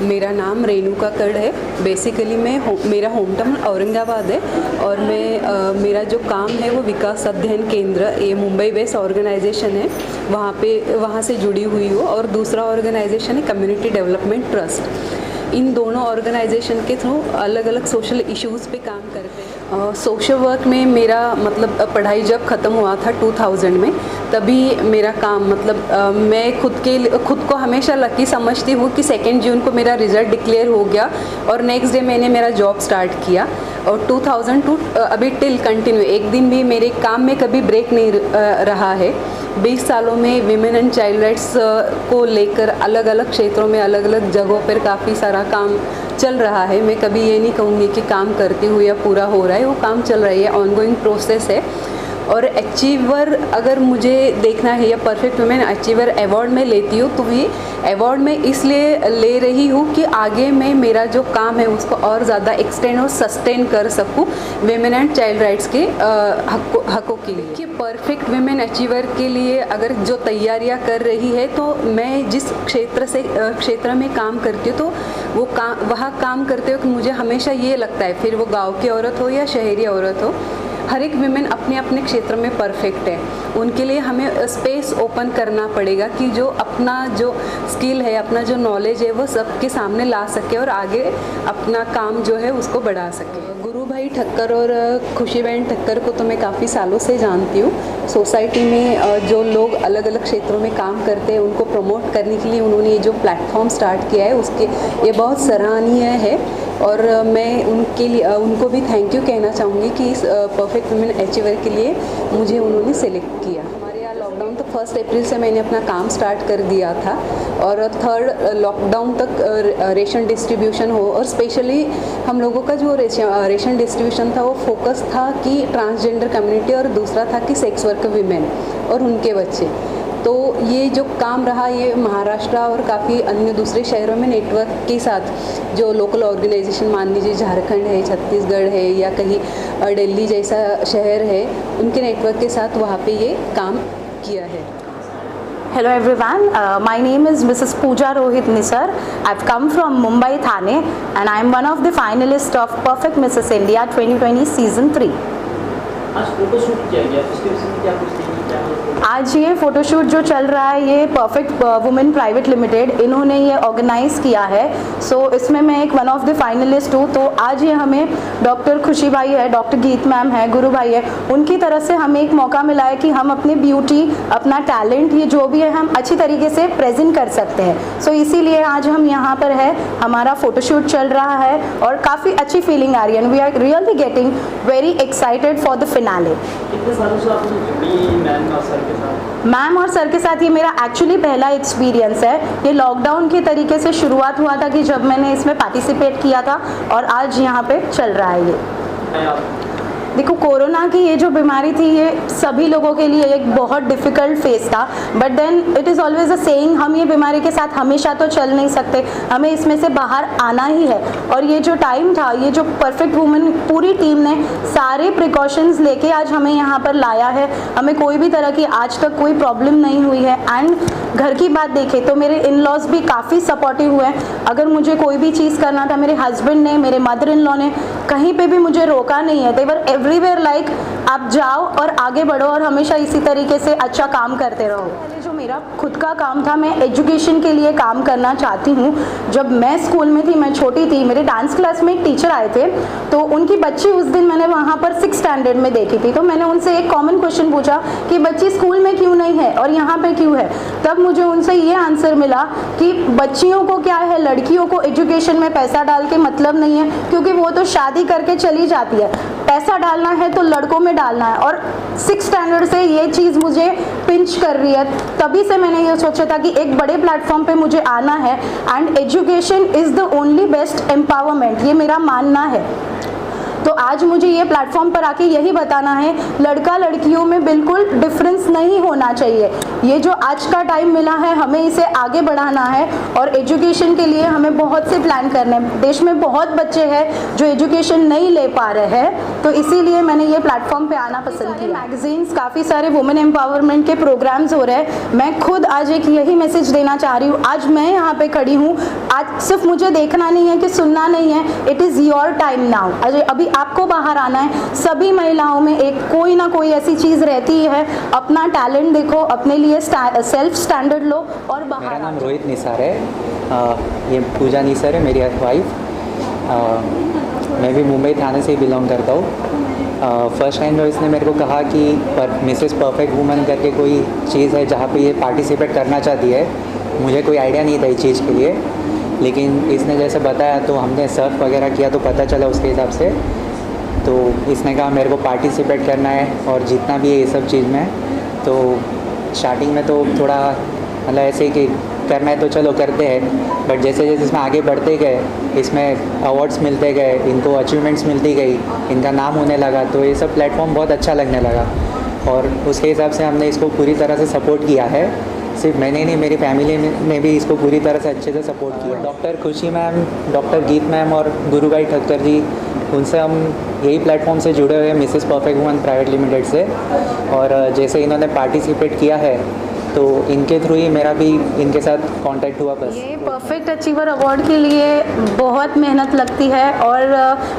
मेरा नाम रेणुका कड़ है। बेसिकली मेरा होम टाउन औरंगाबाद है और मेरा जो काम है वो विकास अध्ययन केंद्र, ये मुंबई बेस्ड ऑर्गेनाइजेशन है, वहाँ से जुड़ी हुई हूँ। और दूसरा ऑर्गेनाइजेशन है कम्युनिटी डेवलपमेंट ट्रस्ट। इन दोनों ऑर्गेनाइजेशन के थ्रू अलग अलग सोशल इश्यूज़ पे काम करते हैं। सोशल वर्क में मेरा मतलब पढ़ाई जब ख़त्म हुआ था 2000 में, तभी मेरा काम मैं खुद को हमेशा लकी समझती हूँ कि 2 जून को मेरा रिज़ल्ट डिक्लेयर हो गया और नेक्स्ट डे मैंने मेरा जॉब स्टार्ट किया। और 2002 अभी टिल कंटिन्यू, एक दिन भी मेरे काम में कभी ब्रेक नहीं रहा है। 20 सालों में विमेन एंड चाइल्ड राइट्स को लेकर अलग अलग क्षेत्रों में अलग अलग जगहों पर काफ़ी सारा काम चल रहा है। मैं कभी ये नहीं कहूँगी कि काम करती हूँ या पूरा हो रहा है, वो काम चल रही है, ऑनगोइंग प्रोसेस है। और अचीवर अगर मुझे देखना है या परफेक्ट वुमेन अचीवर अवार्ड में लेती हूँ, तो ये अवार्ड में इसलिए ले रही हूँ कि आगे मैं मेरा जो काम है उसको और ज़्यादा एक्सटेंड और सस्टेन कर सकूँ विमेन एंड चाइल्ड राइट्स के हकों के लिए। कि परफेक्ट विमेन अचीवर के लिए अगर जो तैयारियाँ कर रही है, तो मैं जिस क्षेत्र में काम करती हूँ, तो वहाँ काम करते वक्त मुझे हमेशा ये लगता है, फिर वो गाँव की औरत हो या शहरी औरत हो, हर एक विमेन अपने अपने क्षेत्र में परफेक्ट है। उनके लिए हमें स्पेस ओपन करना पड़ेगा कि जो अपना जो स्किल है, अपना जो नॉलेज है, वो सबके सामने ला सके और आगे अपना काम जो है उसको बढ़ा सके। गुरु भाई ठक्कर और खुशी बहन ठक्कर को तो मैं काफ़ी सालों से जानती हूँ। सोसाइटी में जो लोग अलग अलग क्षेत्रों में काम करते हैं, उनको प्रमोट करने के लिए उन्होंने ये जो प्लेटफॉर्म स्टार्ट किया है, उसके ये बहुत सराहनीय है। और मैं उनको भी थैंक यू कहना चाहूँगी कि इस परफेक्ट वुमेन अचीवर के लिए मुझे उन्होंने सेलेक्ट किया। हमारे यहाँ लॉकडाउन तो 1 अप्रैल से मैंने अपना काम स्टार्ट कर दिया था और 3rd लॉकडाउन तक रेशन डिस्ट्रीब्यूशन हो। और स्पेशली हम लोगों का जो रेशन डिस्ट्रीब्यूशन था, वो फोकस था कि ट्रांसजेंडर कम्युनिटी और दूसरा था कि सेक्स वर्कर विमेन और उनके बच्चे। तो ये जो काम रहा, ये महाराष्ट्र और काफ़ी अन्य दूसरे शहरों में नेटवर्क के साथ जो लोकल ऑर्गेनाइजेशन, मान लीजिए झारखंड है, छत्तीसगढ़ है या कहीं दिल्ली जैसा शहर है, उनके नेटवर्क के साथ वहाँ पे ये काम किया है। Hello everyone, my name is Mrs. Pooja Rohit Nisar. I've come from Mumbai, Thane, and I am one of the finalists of Perfect Mrs. India 2020 Season 3. आज फोटोशूट किया गया, उसके विषय में क्या कुछ नहीं, क्या आज ये फ़ोटोशूट जो चल रहा है, ये परफेक्ट वुमेन प्राइवेट लिमिटेड इन्होंने ये ऑर्गेनाइज़ किया है। सो इसमें मैं एक वन ऑफ द फाइनलिस्ट हूँ। तो आज ये हमें डॉक्टर खुशी भाई है, डॉक्टर गीत मैम है, गुरु भाई है, उनकी तरफ से हमें एक मौका मिला है कि हम अपनी ब्यूटी, अपना टैलेंट, ये जो भी है हम अच्छी तरीके से प्रेजेंट कर सकते हैं। सो इसीलिए आज हम यहाँ पर है, हमारा फ़ोटोशूट चल रहा है और काफ़ी अच्छी फीलिंग आ रही है। We are really getting very excited for the finale. कितने सालों से आप जुड़ी मैम और सर के साथ? मैम और सर के साथ ये मेरा एक्चुअली पहला एक्सपीरियंस है। ये लॉकडाउन के तरीके से शुरुआत हुआ था कि जब मैंने इसमें पार्टिसिपेट किया था और आज यहाँ पे चल रहा है ये। देखो, कोरोना की ये जो बीमारी थी, ये सभी लोगों के लिए एक बहुत डिफ़िकल्ट फेज था, but then it is always a saying, हम ये बीमारी के साथ हमेशा तो चल नहीं सकते, हमें इसमें से बाहर आना ही है। और ये जो टाइम था, ये जो परफेक्ट वुमेन पूरी टीम ने सारे प्रिकॉशंस लेके आज हमें यहाँ पर लाया है। हमें कोई भी तरह की आज तक कोई प्रॉब्लम नहीं हुई है। एंड घर की बात देखें तो मेरे इन लॉज भी काफ़ी सपोर्टिव हुए हैं। अगर मुझे कोई भी चीज़ करना था, मेरे हस्बैंड ने, मेरे मदर इन लॉ ने कहीं पे भी मुझे रोका नहीं है। दे वर एवरीवेयर लाइक आप जाओ और आगे बढ़ो और हमेशा इसी तरीके से अच्छा काम करते रहो। पहले जो मेरा खुद का काम था, मैं एजुकेशन के लिए काम करना चाहती हूँ। जब मैं स्कूल में थी, मैं छोटी थी, मेरे डांस क्लास में एक टीचर आए थे, तो उनकी बच्ची उस दिन मैंने वहाँ पर 6th स्टैंडर्ड में देखी थी। तो मैंने उनसे एक कॉमन क्वेश्चन पूछा कि बच्ची स्कूल में क्यों नहीं है और यहाँ पे क्यों है। तब मुझे उनसे ये आंसर मिला कि बच्चियों को क्या है, लड़कियों को एजुकेशन में पैसा डाल के मतलब नहीं है, क्योंकि वो तो शादी करके चली जाती है। पैसा डालना है तो लड़कों में डालना है। और 6th स्टैंडर्ड से ये चीज़ मुझे पिंच कर रही है। तभी से मैंने ये सोचा था कि एक बड़े प्लेटफॉर्म पे मुझे आना है and education is the only best empowerment, ये मेरा मानना है। तो आज मुझे ये प्लेटफॉर्म पर आके यही बताना है, लड़का लड़कियों में बिल्कुल डिफरेंस नहीं होना चाहिए। ये जो आज का टाइम मिला है हमें इसे आगे बढ़ाना है और एजुकेशन के लिए हमें बहुत से प्लान करने हैं। देश में बहुत बच्चे हैं जो एजुकेशन नहीं ले पा रहे हैं, तो इसीलिए मैंने ये प्लेटफॉर्म पे आना पसंद किया। मैगजीन्स, काफ़ी सारे वुमेन एम्पावरमेंट के प्रोग्राम्स हो रहे हैं। मैं खुद आज एक यही मैसेज देना चाह रही हूँ। आज मैं यहाँ पे खड़ी हूँ, आज सिर्फ मुझे देखना नहीं है कि सुनना नहीं है, it is your time now. अभी आपको बाहर आना है। सभी महिलाओं में एक कोई ना कोई ऐसी चीज़ रहती है, अपना टैलेंट देखो, अपने लिए सेल्फ स्टैंडर्ड लो और बाहर। मेरा नाम रोहित निसार है, ये पूजा निसार है मेरी वाइफ। मैं भी मुंबई थाने से ही बिलोंग करता हूँ। फर्स्ट टाइम जो इसने मेरे को कहा कि मिसेस परफेक्ट वुमन करके कोई चीज़ है जहाँ पे ये पार्टिसिपेट करना चाहती है, मुझे कोई आइडिया नहीं था इस चीज़ के लिए, लेकिन इसने जैसे बताया तो हमने सर्च वगैरह किया तो पता चला उसके हिसाब से। तो इसने कहा मेरे को पार्टिसिपेट करना है और जितना भी है ये सब चीज़ में। तो स्टार्टिंग में तो थोड़ा मतलब ऐसे कि करना है तो चलो करते हैं, बट जैसे जैसे इसमें आगे बढ़ते गए, इसमें अवार्ड्स मिलते गए, इनको अचीवमेंट्स मिलती गई, इनका नाम होने लगा, तो ये सब प्लेटफॉर्म बहुत अच्छा लगने लगा और उसके हिसाब से हमने इसको पूरी तरह से सपोर्ट किया है। सिर्फ मैंने नहीं, मेरी फैमिली ने भी इसको पूरी तरह से अच्छे से सपोर्ट किया। Doctor Khushi ma'am, doctor Geet ma'am और गुरुभाई ठक्कर जी, उनसे हम यही प्लेटफॉर्म से जुड़े हुए हैं, Mrs perfect woman private limited से। और जैसे इन्होंने पार्टिसिपेट किया है तो इनके थ्रू ही मेरा भी इनके साथ कांटेक्ट हुआ। बस ये परफेक्ट अचीवर अवार्ड के लिए बहुत मेहनत लगती है और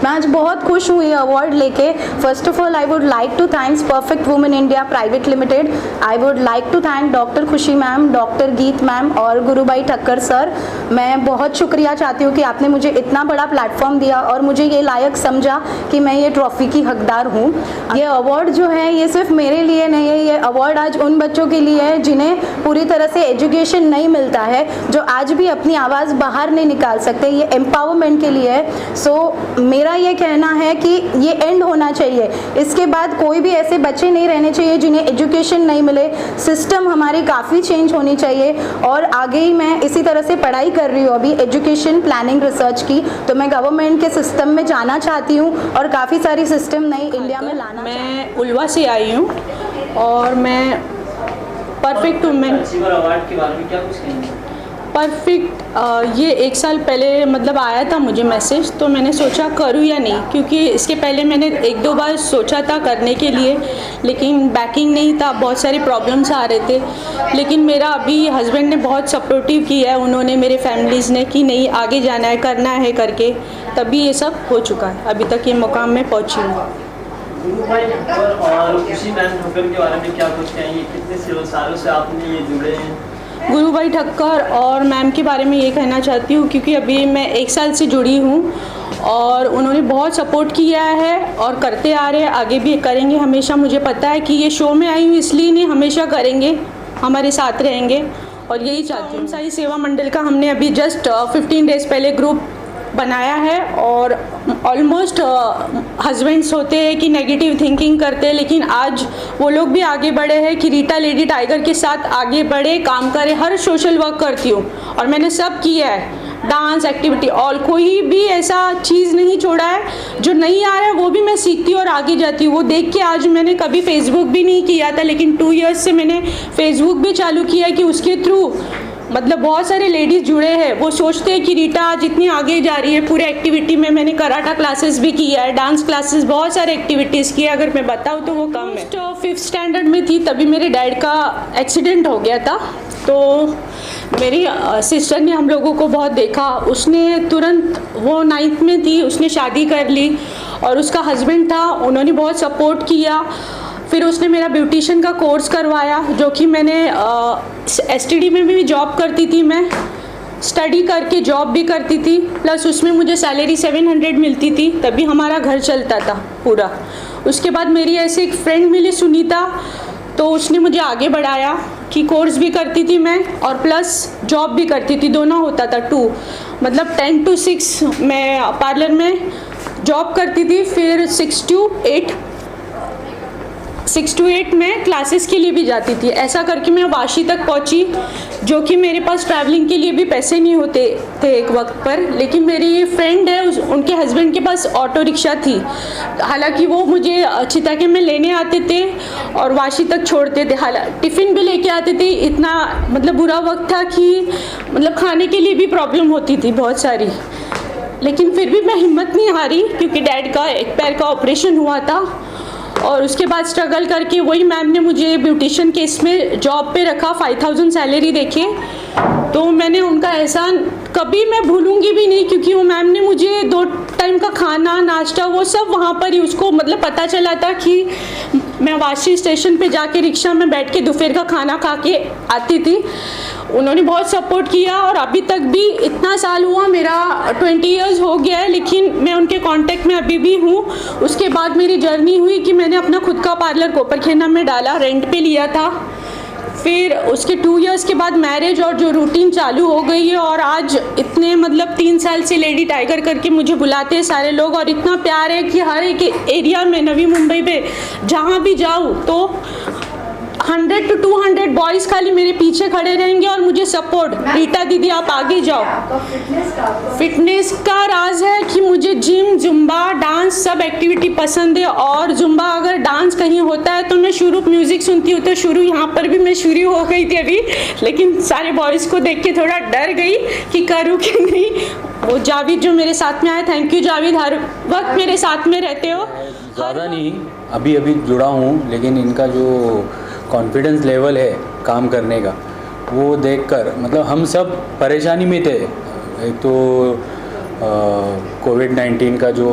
मैं आज बहुत खुश हूँ ये अवार्ड लेके। First of all I would like to thanks perfect women India private limited. I would like to thank doctor Khushi ma'am, doctor Geet ma'am और गुरुभाई ठक्कर सर। मैं बहुत शुक्रिया चाहती हूँ कि आपने मुझे इतना बड़ा प्लेटफॉर्म दिया और मुझे ये लायक समझा कि मैं ये ट्रॉफी की हकदार हूँ। ये अवार्ड जो है ये सिर्फ मेरे लिए नहीं है, ये अवार्ड आज उन बच्चों के लिए है जिन्हें पूरी तरह से एजुकेशन नहीं मिलता है, जो आज भी अपनी आवाज़ बाहर नहीं निकाल सकते। ये एम्पावरमेंट के लिए है। सो मेरा ये कहना है कि ये एंड होना चाहिए। इसके बाद कोई भी ऐसे बच्चे नहीं रहने चाहिए जिन्हें एजुकेशन नहीं मिले। सिस्टम हमारी काफ़ी चेंज होनी चाहिए और आगे ही मैं इसी तरह से पढ़ाई कर रही हूँ अभी एजुकेशन प्लानिंग रिसर्च की, तो मैं गवर्नमेंट के सिस्टम में जाना चाहती हूँ और काफ़ी सारी सिस्टम नई इंडिया में लाना। मैं उल्वा से आई हूँ और मैं परफेक्ट वुमेन अवार्ड के बारे में क्या कुछ कहेंगे? परफेक्ट ये 1 साल पहले मतलब आया था मुझे मैसेज, तो मैंने सोचा करूँ या नहीं, क्योंकि इसके पहले मैंने 1-2 बार सोचा था करने के लिए, लेकिन बैकिंग नहीं था, बहुत सारे प्रॉब्लम्स आ रहे थे। लेकिन मेरा अभी हस्बैंड ने बहुत सपोर्टिव किया है, उन्होंने मेरे फैमिलीज़ ने कि नहीं आगे जाना है, करना है करके, तभी ये सब हो चुका है। अभी तक ये मुकाम में पहुँची हूँ। गुरुभाई ठक्कर और खुशी मैम ठक्कर के बारे में क्या कुछ कहेंगे? कितने सालों से आपने ये जुड़े हैं? गुरुभाई ठक्कर और मैम के बारे में ये कहना चाहती हूँ क्योंकि अभी मैं 1 साल से जुड़ी हूँ और उन्होंने बहुत सपोर्ट किया है और करते आ रहे हैं, आगे भी करेंगे हमेशा। मुझे पता है कि ये शो में आई हूँ इसलिए नहीं, हमेशा करेंगे, हमारे साथ रहेंगे और यही चाहती हूँ। साई सेवा मंडल का हमने अभी जस्ट 15 डेज़ पहले ग्रुप बनाया है और ऑलमोस्ट हस्बैंड्स होते हैं कि नेगेटिव थिंकिंग करते हैं, लेकिन आज वो लोग भी आगे बढ़े हैं कि रीटा लेडी टाइगर के साथ आगे बढ़े, काम करे। हर सोशल वर्क करती हूँ और मैंने सब किया है, डांस एक्टिविटी और कोई भी ऐसा चीज़ नहीं छोड़ा है। जो नहीं आ रहा है वो भी मैं सीखती हूँ और आगे जाती हूँ। वो देख के आज मैंने कभी फेसबुक भी नहीं किया था, लेकिन 2 इयर्स से मैंने फेसबुक भी चालू किया है कि उसके थ्रू मतलब बहुत सारे लेडीज़ जुड़े हैं। वो सोचते हैं कि रीटा जितनी आगे जा रही है पूरे एक्टिविटी में। मैंने कराटा क्लासेस भी किया है, डांस क्लासेस, बहुत सारे एक्टिविटीज़ किए। अगर मैं बताऊँ तो वो कम है। 5th स्टैंडर्ड में थी तभी मेरे डैड का एक्सीडेंट हो गया था, तो मेरी सिस्टर ने हम लोगों को बहुत देखा। उसने तुरंत, वो 9th में थी, उसने शादी कर ली और उसका हस्बैंड था, उन्होंने बहुत सपोर्ट किया। फिर उसने मेरा ब्यूटिशियन का कोर्स करवाया, जो कि मैंने STD में भी जॉब करती थी, मैं स्टडी करके जॉब भी करती थी, प्लस उसमें मुझे सैलरी 700 मिलती थी, तभी हमारा घर चलता था पूरा। उसके बाद मेरी ऐसे एक फ्रेंड मिली सुनीता, तो उसने मुझे आगे बढ़ाया कि कोर्स भी करती थी मैं और प्लस जॉब भी करती थी, दोनों होता था 2, मतलब 10 to 6 मैं पार्लर में जॉब करती थी, फिर 6 to 8 6 to 8 मैं क्लासेस के लिए भी जाती थी। ऐसा करके मैं वाशी तक पहुंची, जो कि मेरे पास ट्रैवलिंग के लिए भी पैसे नहीं होते थे एक वक्त पर। लेकिन मेरी फ्रेंड है, उनके हस्बैंड के पास ऑटो रिक्शा थी, हालांकि वो मुझे चिताके में लेने आते थे और वाशी तक छोड़ते थे। हालांकि टिफ़िन भी लेके आते थे। इतना मतलब बुरा वक्त था कि मतलब खाने के लिए भी प्रॉब्लम होती थी बहुत सारी। लेकिन फिर भी मैं हिम्मत नहीं हारी, क्योंकि डैड का एक पैर का ऑपरेशन हुआ था और उसके बाद स्ट्रगल करके वही मैम ने मुझे ब्यूटिशियन के इसमें जॉब पे रखा, 5000 सैलरी देके। तो मैंने उनका एहसान कभी मैं भूलूंगी भी नहीं, क्योंकि वो मैम ने मुझे 2 टाइम का खाना नाश्ता वो सब वहाँ पर ही, उसको मतलब पता चला था कि मैं वाशी स्टेशन पे जाके रिक्शा में बैठ के दोपहर का खाना खा के आती थी। उन्होंने बहुत सपोर्ट किया और अभी तक भी, इतना साल हुआ, मेरा 20 इयर्स हो गया है, लेकिन मैं उनके कांटेक्ट में अभी भी हूँ। उसके बाद मेरी जर्नी हुई कि मैंने अपना खुद का पार्लर कोपरखेना में डाला, रेंट पे लिया था। फिर उसके 2 इयर्स के बाद मैरिज और जो रूटीन चालू हो गई है, और आज इतने मतलब 3 साल से लेडी टाइगर करके मुझे बुलाते हैं सारे लोग, और इतना प्यार है कि हर एक एरिया में नवी मुंबई में जहाँ भी जाऊँ तो 100 to 200 बॉयज़ खाली मेरे पीछे खड़े रहेंगे और मुझे सपोर्ट, रीटा दीदी आप आगे जाओ। फिटनेस का राज है कि मुझे जिम, जुम्बा, डांस सब एक्टिविटी पसंद है। और जुम्बा अगर डांस कहीं होता है तो मैं शुरू म्यूज़िक सुनती हूँ, तो शुरू यहाँ पर भी मैं शुरू हो गई थी अभी, लेकिन सारे बॉयज़ को देख के थोड़ा डर गई कि करूँ कि नहीं। वो जावेद जो मेरे साथ में आए, थैंक यू जावेद, हर वक्त मेरे साथ में रहते हो। ज़्यादा नहीं, अभी अभी जुड़ा हूँ, लेकिन इनका जो कॉन्फिडेंस लेवल है काम करने का, वो देखकर मतलब हम सब परेशानी में थे। एक तो कोविड-19 का जो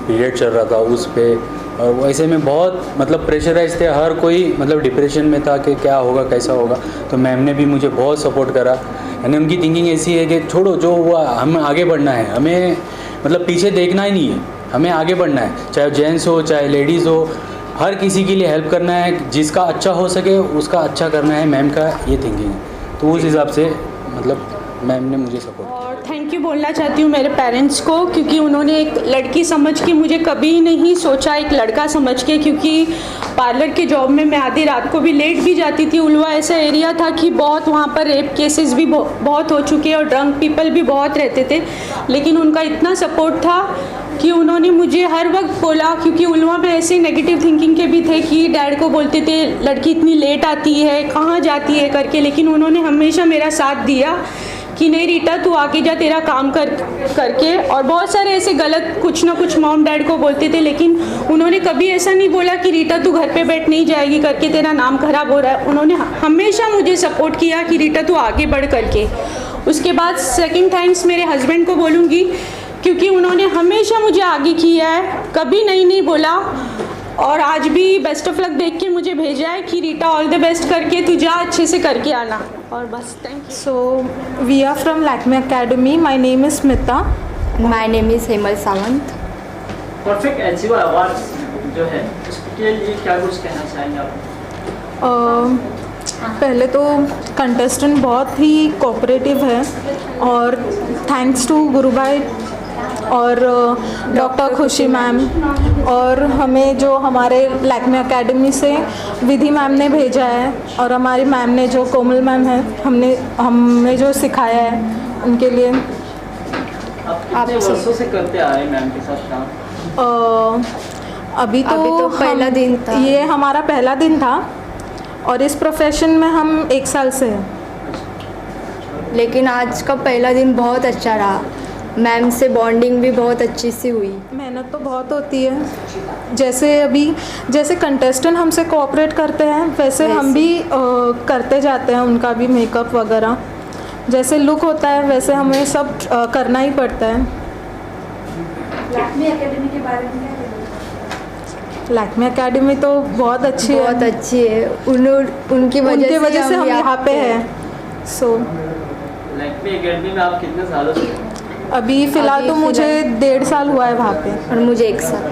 पीरियड चल रहा था उस पे, और वैसे में बहुत मतलब प्रेशराइज थे, हर कोई मतलब डिप्रेशन में था कि क्या होगा कैसा होगा। तो मैम ने भी मुझे बहुत सपोर्ट करा, यानी उनकी थिंकिंग ऐसी है कि छोड़ो जो हुआ, हम आगे बढ़ना है, हमें मतलब पीछे देखना ही नहीं है, हमें आगे बढ़ना है, चाहे जेंट्स हो चाहे लेडीज़ हो, हर किसी के लिए हेल्प करना है, जिसका अच्छा हो सके उसका अच्छा करना है। मैम का ये थिंकिंग है, तो उस हिसाब से मतलब मैम ने मुझे सपोर्ट। और थैंक यू बोलना चाहती हूँ मेरे पेरेंट्स को, क्योंकि उन्होंने एक लड़की समझ के मुझे कभी नहीं सोचा एक लड़का समझ के, क्योंकि पार्लर के जॉब में मैं आधी रात को भी लेट भी जाती थी। उलवा ऐसा एरिया था कि बहुत वहाँ पर रेप केसेस भी बहुत हो चुके और ड्रंक पीपल भी बहुत रहते थे, लेकिन उनका इतना सपोर्ट था कि उन्होंने मुझे हर वक्त बोला, क्योंकि उलवा में ऐसे नेगेटिव थिंकिंग के भी थे कि डैड को बोलते थे लड़की इतनी लेट आती है, कहाँ जाती है करके, लेकिन उन्होंने हमेशा मेरा साथ दिया कि नहीं रीटा तू आगे जा, तेरा काम करके। और बहुत सारे ऐसे गलत कुछ ना कुछ मॉम डैड को बोलते थे, लेकिन उन्होंने कभी ऐसा नहीं बोला कि रीटा तू घर पे बैठ नहीं जाएगी करके, तेरा नाम खराब हो रहा है। उन्होंने हमेशा मुझे सपोर्ट किया कि रीटा तू आगे बढ़ करके। उसके बाद सेकंड थैंक्स मेरे हस्बैंड को बोलूँगी, क्योंकि उन्होंने हमेशा मुझे आगे किया है, कभी नहीं बोला, और आज भी बेस्ट ऑफ लक देख के मुझे भेजा है कि रीटा ऑल द बेस्ट करके तू जा, अच्छे से करके आना। और बस thank you. So we are from Lakme Academy. My name is Smita. My name is Hemal Sawant. Perfect achiever award जो है उसके लिए क्या कुछ कहना चाहेंगे आप? पहले तो कंटेस्टेंट बहुत ही कोऑपरेटिव है, और थैंक्स टू गुरु भाई और डॉक्टर खुशी मैम, और हमें जो हमारे लैक्मे एकेडमी से विधि मैम ने भेजा है, और हमारी मैम ने जो कोमल मैम है, हमें जो सिखाया है, उनके लिए। आप कितने वर्षों से करते आ रहे हैं मैम के साथ काम? अभी तो पहला दिन था। ये हमारा पहला दिन था, और इस प्रोफेशन में हम 1 साल से हैं। लेकिन आज का पहला दिन बहुत अच्छा रहा, मैम से बॉन्डिंग भी बहुत अच्छी सी हुई। मेहनत तो बहुत होती है, जैसे कंटेस्टेंट हमसे कोऑपरेट करते हैं, वैसे हम भी करते जाते हैं उनका भी मेकअप वगैरह, जैसे लुक होता है वैसे हमें सब करना ही पड़ता है। लैक्मे एकेडमी के बारे में क्या कहना? लैक्मे एकेडमी तो बहुत अच्छी है, उनकी वजह से हम यहाँ पे हैं। सो लैक्मे एकेडमी में आप कितने सालों से? अभी फ़िलहाल तो मुझे 1.5 साल हुआ है वहाँ पे। और मुझे 1 साल।